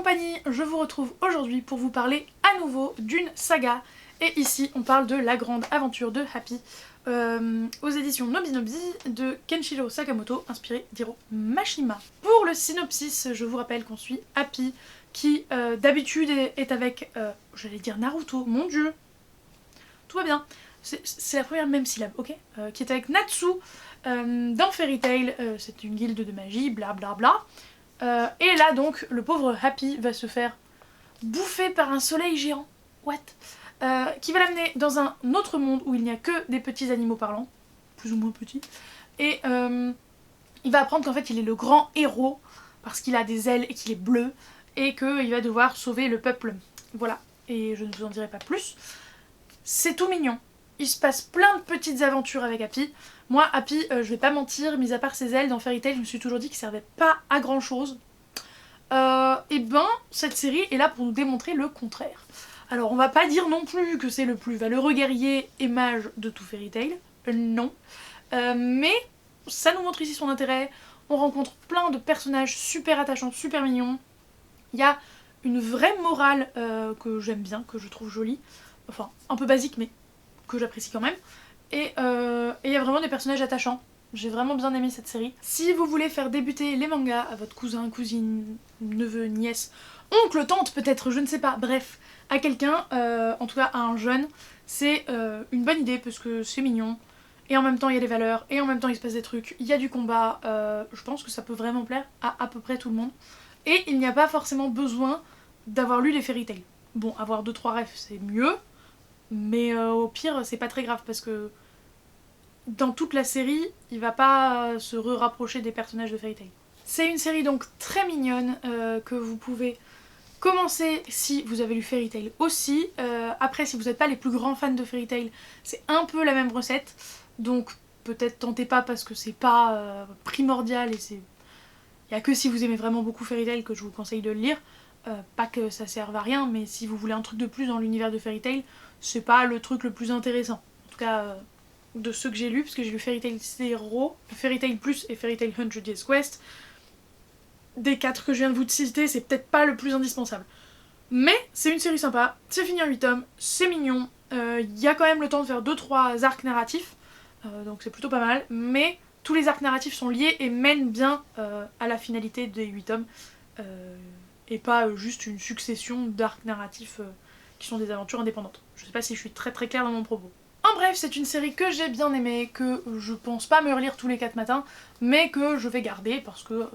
compagnie, je vous retrouve aujourd'hui pour vous parler à nouveau d'une saga. Et ici, on parle de La Grande Aventure de Happy, aux éditions Nobinobi de Kenshiro Sakamoto, inspiré d'Hiro Mashima. Pour le synopsis, je vous rappelle qu'on suit Happy, qui d'habitude est avec, j'allais dire Naruto, mon dieu, tout va bien, c'est la première même syllabe, ok, qui est avec Natsu dans Fairy Tail, c'est une guilde de magie, blablabla. Bla bla. Et là donc, le pauvre Happy va se faire bouffer par un soleil géant, what, qui va l'amener dans un autre monde où il n'y a que des petits animaux parlants, plus ou moins petits, et il va apprendre qu'en fait il est le grand héros, parce qu'il a des ailes et qu'il est bleu, et qu'il va devoir sauver le peuple. Voilà, et je ne vous en dirai pas plus. C'est tout mignon. Il se passe plein de petites aventures avec Happy. Moi, Happy, je vais pas mentir, mis à part ses ailes dans Fairy Tail, je me suis toujours dit qu'il servait pas à grand chose. Et ben, cette série est là pour nous démontrer le contraire. Alors, on va pas dire non plus que c'est le plus valeureux guerrier et mage de tout Fairy Tail, non. Mais ça nous montre ici son intérêt. On rencontre plein de personnages super attachants, super mignons. Il y a une vraie morale que j'aime bien, que je trouve jolie. Enfin, un peu basique, mais que j'apprécie quand même. Et il y a vraiment des personnages attachants. J'ai vraiment bien aimé cette série. Si vous voulez faire débuter les mangas à votre cousin, cousine, neveu, nièce, oncle, tante peut-être, je ne sais pas, bref, à quelqu'un, en tout cas à un jeune, c'est une bonne idée parce que c'est mignon. Et en même temps il y a des valeurs, et en même temps il se passe des trucs, il y a du combat, je pense que ça peut vraiment plaire à peu près tout le monde. Et il n'y a pas forcément besoin d'avoir lu les Fairy Tail. Bon, avoir 2-3 refs c'est mieux, mais au pire c'est pas très grave parce que dans toute la série il va pas se rapprocher des personnages de Fairy Tail. C'est une série donc très mignonne que vous pouvez commencer si vous avez lu Fairy Tail aussi. Après, si vous n'êtes pas les plus grands fans de Fairy Tail, c'est un peu la même recette, donc peut-être tentez pas parce que c'est pas primordial et c'est... Il y a que si vous aimez vraiment beaucoup Fairy Tail que je vous conseille de le lire. Pas que ça serve à rien, mais si vous voulez un truc de plus dans l'univers de Fairy Tail, c'est pas le truc le plus intéressant. En tout cas, de ceux que j'ai lus, parce que j'ai lu Fairy Tail 0, Fairy Tail Plus et Fairy Tail 100 Years Quest. Des 4 que je viens de vous citer, c'est peut-être pas le plus indispensable. Mais c'est une série sympa, c'est fini en 8 tomes, c'est mignon, il y a quand même le temps de faire 2-3 arcs narratifs, donc c'est plutôt pas mal, mais tous les arcs narratifs sont liés et mènent bien à la finalité des 8 tomes. Et pas juste une succession d'arcs narratifs qui sont des aventures indépendantes. Je sais pas si je suis très très claire dans mon propos. En bref, c'est une série que j'ai bien aimée, que je pense pas me relire tous les 4 matins, mais que je vais garder parce que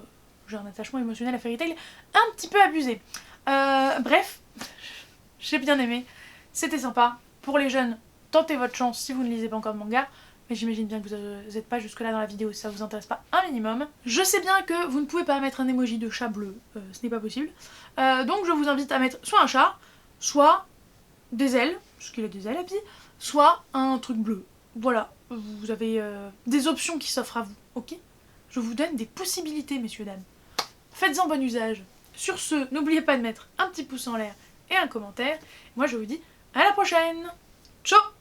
j'ai un attachement émotionnel à Fairy Tail un petit peu abusé. Bref, j'ai bien aimé, c'était sympa. Pour les jeunes, tentez votre chance si vous ne lisez pas encore de manga. Mais j'imagine bien que vous n'êtes pas jusque là dans la vidéo si ça vous intéresse pas un minimum. Je sais bien que vous ne pouvez pas mettre un emoji de chat bleu, ce n'est pas possible. Donc je vous invite à mettre soit un chat, soit des ailes, parce qu'il a des ailes Happy, soit un truc bleu. Voilà, vous avez des options qui s'offrent à vous, ok? Je vous donne des possibilités, messieurs, dames. Faites-en bon usage. Sur ce, n'oubliez pas de mettre un petit pouce en l'air et un commentaire. Moi je vous dis à la prochaine. Ciao!